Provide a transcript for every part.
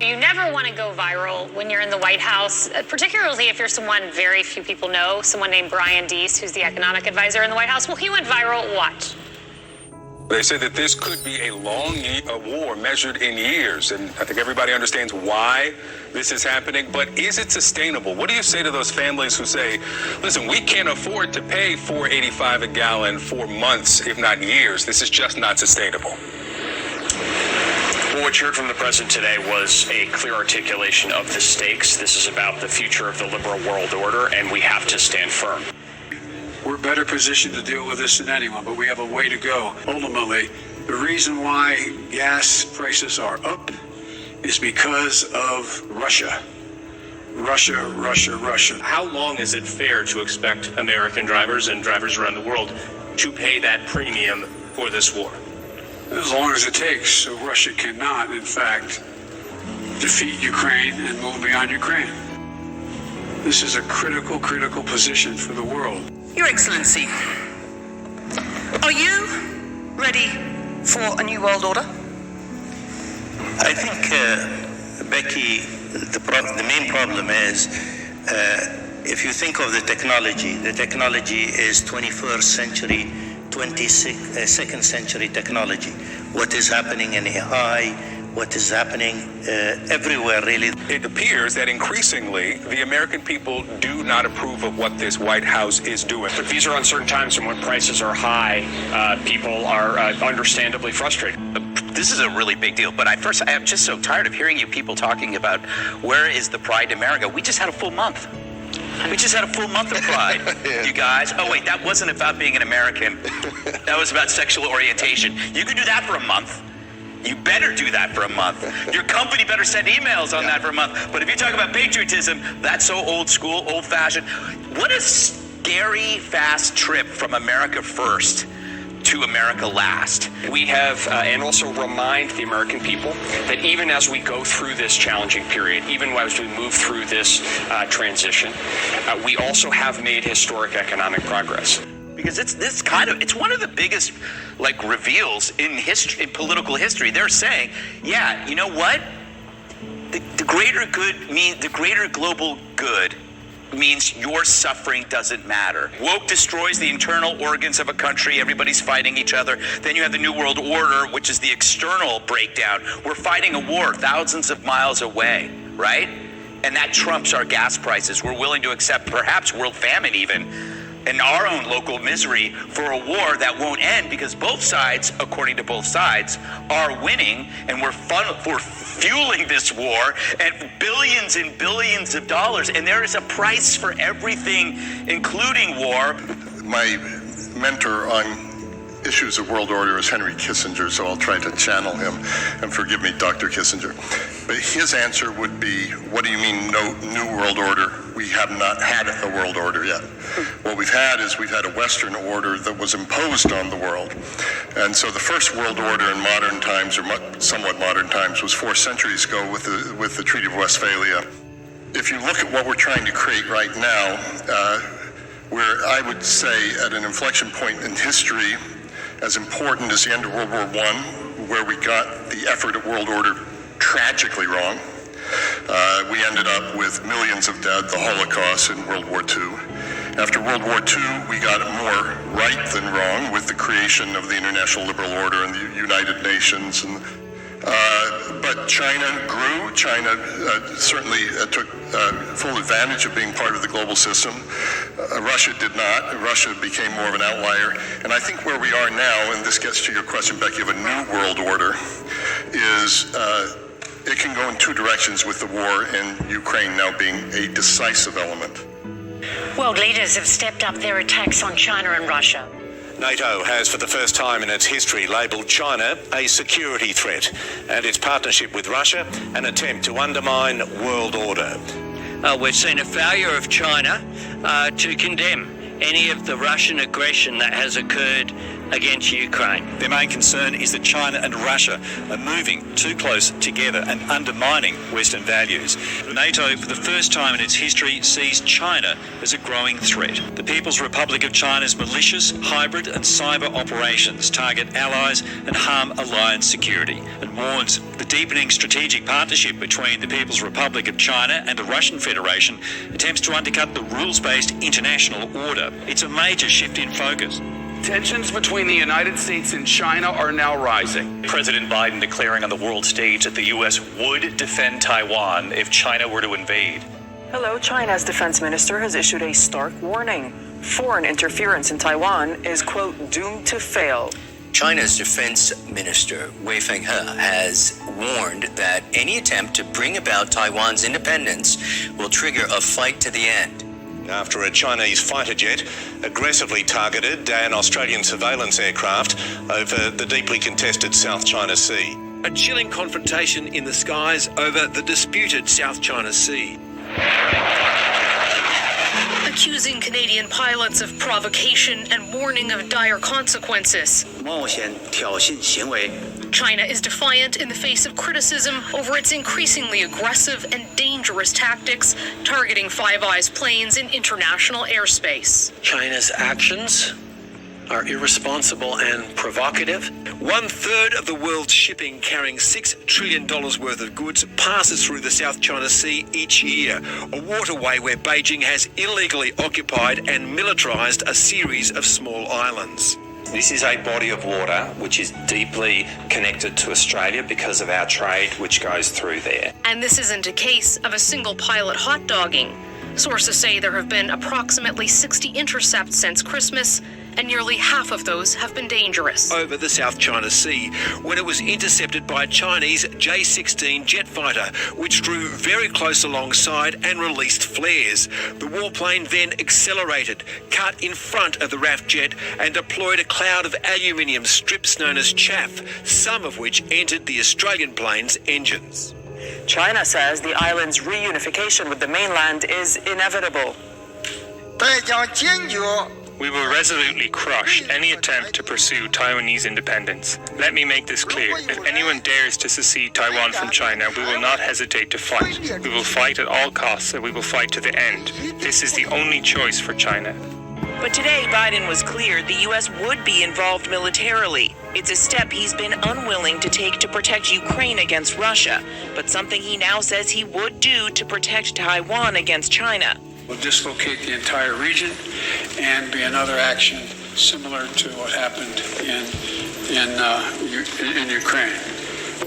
You never want to go viral when you're in the White House, particularly if you're someone very few people know, someone named Brian Deese, who's the economic advisor in the White House. Well, he went viral. Watch. They say that this could be a long war measured in years, and I think everybody understands why this is happening, but is it sustainable? What do you say to those families who say, listen, we can't afford to pay $4.85 a gallon for months, if not years. This is just not sustainable. Well, what you heard from the president today was a clear articulation of the stakes. This is about the future of the liberal world order, and we have to stand firm. We're better positioned to deal with this than anyone, but we have a way to go. Ultimately, the reason why gas prices are up is because of Russia. Russia. How long is it fair to expect American drivers and drivers around the world to pay that premium for this war? As long as it takes, so Russia cannot, in fact, defeat Ukraine and move beyond Ukraine. This is a critical position for the world. Your Excellency, are you ready for a new world order? I think, Becky, the main problem is if you think of the technology is 21st century, 22nd century technology. What is happening in AI, what is happening everywhere, really. It appears that increasingly the American people do not approve of what this White House is doing. But these are uncertain times, and when prices are high, people are understandably frustrated. This is a really big deal, but I'm just so tired of hearing you people talking about where is the pride in America. We just had a full month. We just had a full month of pride, you guys. Oh, wait, that wasn't about being an American. That was about sexual orientation. You can do that for a month. You better do that for a month. Your company better send emails on that for a month. But if you talk about patriotism, that's so old school, old fashioned. What a scary, fast trip from America first to America last. We have, and also remind the American people that even as we go through this challenging period, even as we move through this transition, we also have made historic economic progress. Because it's one of the biggest reveals in history, in political history. They're saying, yeah, you know what? The greater good means the greater global good means your suffering doesn't matter. Woke destroys the internal organs of a country. Everybody's fighting each other. Then you have the New World Order, which is the external breakdown. We're fighting a war thousands of miles away, right? And that trumps our gas prices. We're willing to accept perhaps world famine even, and our own local misery for a war that won't end because both sides, according to both sides, are winning, and we're fueling this war at billions and billions of dollars, and there is a price for everything, including war. My mentor on issues of world order is Henry Kissinger, so I'll try to channel him, and forgive me, Dr. Kissinger. But his answer would be, what do you mean no new world order? We have not had a world order yet. What we've had a Western order that was imposed on the world. And so the first world order in modern times, or somewhat modern times, was 4 centuries ago with the Treaty of Westphalia. If you look at what we're trying to create right now, we're, I would say, at an inflection point in history, as important as the end of World War I, where we got the effort at world order tragically wrong. We ended up with millions of dead, the Holocaust in World War II. After World War II, we got it more right than wrong with the creation of the International Liberal Order and the United Nations. But China grew. China certainly took full advantage of being part of the global system. Russia did not. Russia became more of an outlier. And I think where we are now, and this gets to your question, Becky, of a new world order, is it can go in 2 directions with the war in Ukraine now being a decisive element. World leaders have stepped up their attacks on China and Russia. NATO has, for the first time in its history, labelled China a security threat, and its partnership with Russia an attempt to undermine world order. We've seen a failure of China to condemn any of the Russian aggression that has occurred against Ukraine. Their main concern is that China and Russia are moving too close together and undermining Western values. NATO, for the first time in its history, sees China as a growing threat. The People's Republic of China's malicious, hybrid and cyber operations target allies and harm alliance security, and warns the deepening strategic partnership between the People's Republic of China and the Russian Federation attempts to undercut the rules-based international order. It's a major shift in focus. Tensions between the United States and China are now rising. President Biden declaring on the world stage that the U.S. would defend Taiwan if China were to invade. Hello, China's defense minister has issued a stark warning. Foreign interference in Taiwan is, quote, doomed to fail. China's defense minister, Wei Fenghe, has warned that any attempt to bring about Taiwan's independence will trigger a fight to the end. After a Chinese fighter jet aggressively targeted an Australian surveillance aircraft over the deeply contested South China Sea. A chilling confrontation in the skies over the disputed South China Sea. Accusing Canadian pilots of provocation and warning of dire consequences. China is defiant in the face of criticism over its increasingly aggressive and dangerous tactics targeting Five Eyes planes in international airspace. China's actions are irresponsible and provocative. 1/3 of the world's shipping carrying $6 trillion worth of goods passes through the South China Sea each year, a waterway where Beijing has illegally occupied and militarized a series of small islands. This is a body of water which is deeply connected to Australia because of our trade which goes through there. And this isn't a case of a single pilot hot-dogging. Sources say there have been approximately 60 intercepts since Christmas, and nearly half of those have been dangerous. Over the South China Sea, when it was intercepted by a Chinese J-16 jet fighter, which drew very close alongside and released flares. The warplane then accelerated, cut in front of the RAF jet, and deployed a cloud of aluminium strips known as chaff, some of which entered the Australian plane's engines. China says the island's reunification with the mainland is inevitable. We will resolutely crush any attempt to pursue Taiwanese independence. Let me make this clear. If anyone dares to secede Taiwan from China, we will not hesitate to fight. We will fight at all costs, and we will fight to the end. This is the only choice for China. But today, Biden was clear the U.S. would be involved militarily. It's a step he's been unwilling to take to protect Ukraine against Russia, but something he now says he would do to protect Taiwan against China. Will dislocate the entire region and be another action similar to what happened in Ukraine.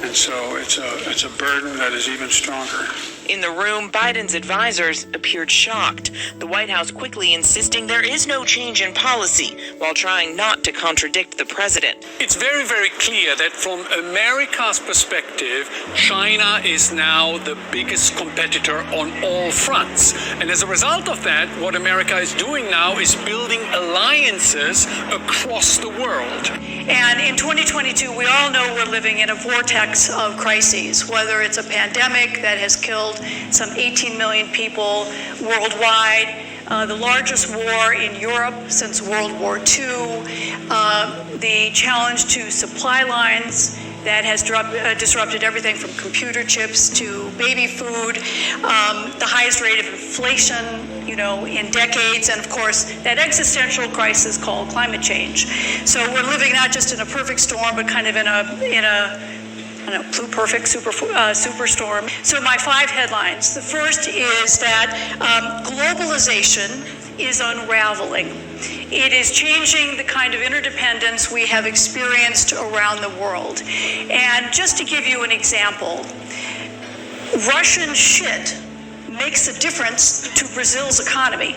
And so it's a burden that is even stronger. In the room, Biden's advisors appeared shocked, the White House quickly insisting there is no change in policy while trying not to contradict the president. It's very, very clear that from America's perspective, China is now the biggest competitor on all fronts. And as a result of that, what America is doing now is building alliances across the world. And in 2022, we all know we're living in a vortex of crises, whether it's a pandemic that has killed some 18 million people worldwide, the largest war in Europe since World War II, the challenge to supply lines that has disrupted everything from computer chips to baby food, the highest rate of inflation, in decades, and of course that existential crisis called climate change. So we're living not just in a perfect storm, but kind of in a perfect superstorm. So my 5 headlines. The first is that globalization is unraveling. It is changing the kind of interdependence we have experienced around the world. And just to give you an example, Russian shit makes a difference to Brazil's economy.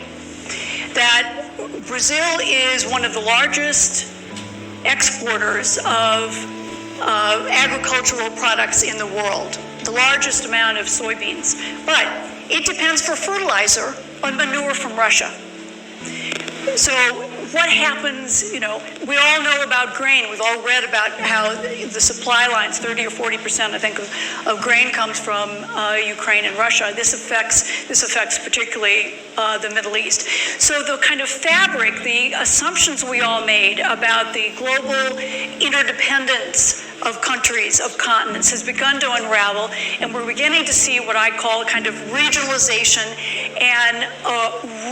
That Brazil is one of the largest exporters of agricultural products in the world, the largest amount of soybeans. But it depends for fertilizer on manure from Russia. So what happens, we all know about grain. We've all read about how the supply lines, 30 or 40%, I think, of grain comes from Ukraine and Russia. This affects particularly the Middle East. So the kind of fabric, the assumptions we all made about the global interdependence of countries, of continents, has begun to unravel, and we're beginning to see what I call a kind of regionalization and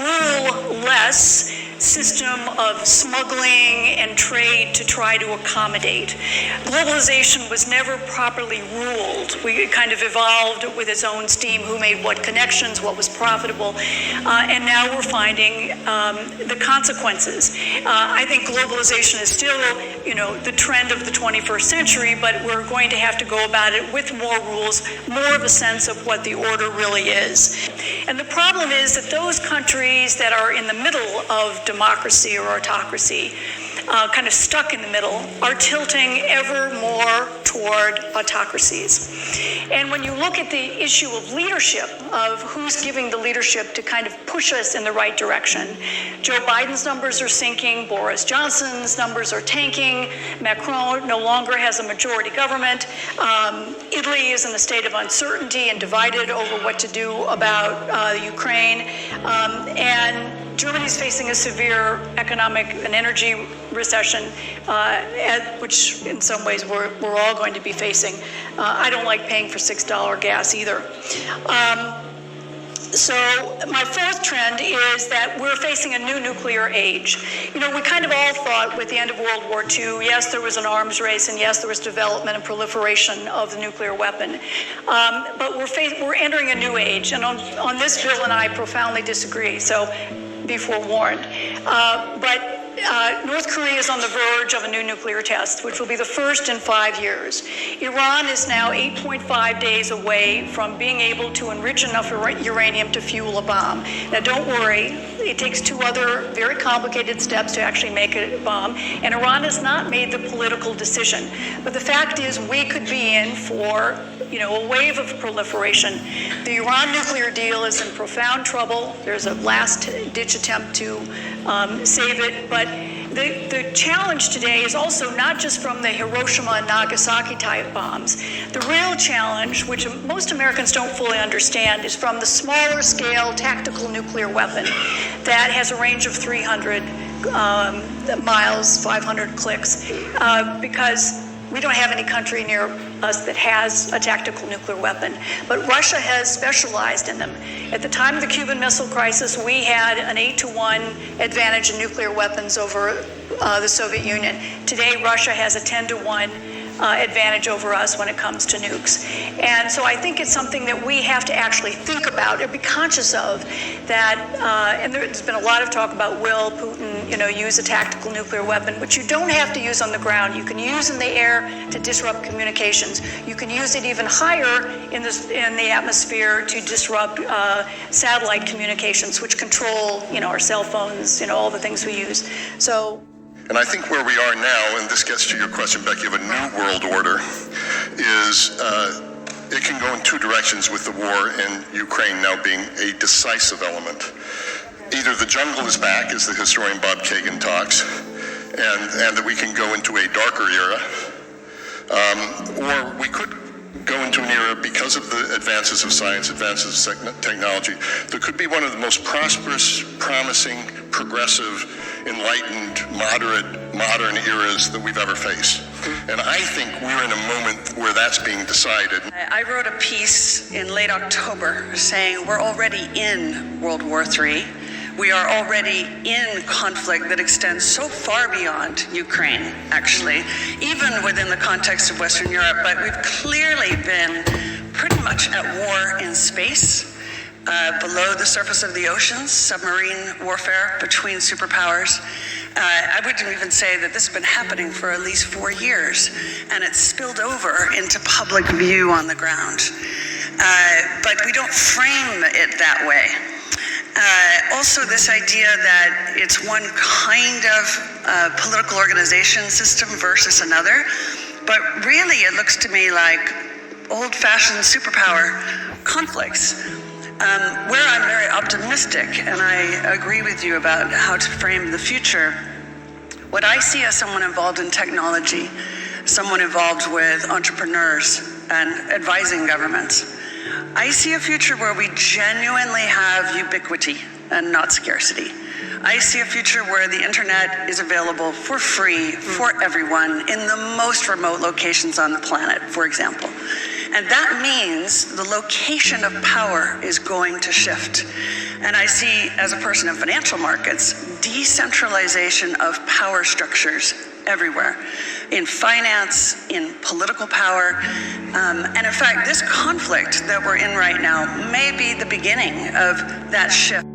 rule-less system of smuggling and trade to try to accommodate. Globalization was never properly ruled. We kind of evolved with its own steam, who made what connections, what was profitable, and now we're finding the consequences. I think globalization is still, the trend of the 21st century, but we're going to have to go about it with more rules, more of a sense of what the order really is. And the problem is that those countries that are in the middle of democracy or autocracy, kind of stuck in the middle, are tilting ever more toward autocracies. And when you look at the issue of leadership, of who's giving the leadership to kind of push us in the right direction, Joe Biden's numbers are sinking, Boris Johnson's numbers are tanking, Macron no longer has a majority government, Italy is in a state of uncertainty and divided over what to do about Ukraine, and Germany's facing a severe economic and energy recession, which in some ways we're all going to be facing. I don't like paying for $6 gas either. So my fourth trend is that we're facing a new nuclear age. We kind of all thought with the end of World War II, yes, there was an arms race, and yes, there was development and proliferation of the nuclear weapon. But we're entering a new age, and on this, Bill and I profoundly disagree, so be forewarned. But North Korea is on the verge of a new nuclear test, which will be the first in 5 years. Iran is now 8.5 days away from being able to enrich enough uranium to fuel a bomb. Now, don't worry. It takes two other very complicated steps to actually make a bomb, and Iran has not made the political decision. But the fact is, we could be in for a wave of proliferation. The Iran nuclear deal is in profound trouble. There's a last-ditch attempt to save it, but the challenge today is also not just from the Hiroshima and Nagasaki type bombs. The real challenge, which most Americans don't fully understand, is from the smaller scale tactical nuclear weapon that has a range of 300 miles, 500 clicks, because we don't have any country near us that has a tactical nuclear weapon. But Russia has specialized in them. At the time of the Cuban Missile Crisis, we had an 8-to-1 advantage in nuclear weapons over the Soviet Union. Today, Russia has a 10-to-1 advantage over us when it comes to nukes. And so I think it's something that we have to actually think about or be conscious of, that, and there's been a lot of talk about will Putin, use a tactical nuclear weapon, which you don't have to use on the ground. You can use in the air to disrupt communications. You can use it even higher in the atmosphere to disrupt satellite communications, which control, our cell phones, all the things we use. And I think where we are now, and this gets to your question, Becky, of a new world order, is it can go in two directions with the war in Ukraine now being a decisive element. Either the jungle is back, as the historian Bob Kagan talks, and that we can go into a darker era, or we could go into an era, because of the advances of science, advances of technology, that could be one of the most prosperous, promising, progressive, enlightened, modern eras that we've ever faced. And I think we're in a moment where that's being decided. I wrote a piece in late October saying we're already in World War III. We are already in conflict that extends so far beyond Ukraine, actually, even within the context of Western Europe. But we've clearly been pretty much at war in space, below the surface of the oceans, submarine warfare between superpowers. I wouldn't even say that this has been happening for at least 4 years, and it's spilled over into public view on the ground. But we don't frame it that way. Also, this idea that it's one kind of political organization system versus another, but really it looks to me like old-fashioned superpower conflicts. Where I'm very optimistic, and I agree with you about how to frame the future, what I see as someone involved in technology, someone involved with entrepreneurs and advising governments, I see a future where we genuinely have ubiquity and not scarcity. I see a future where the internet is available for free for everyone in the most remote locations on the planet, for example. And that means the location of power is going to shift. And I see, as a person in financial markets, decentralization of power structures everywhere, in finance, in political power. And in fact, this conflict that we're in right now may be the beginning of that shift.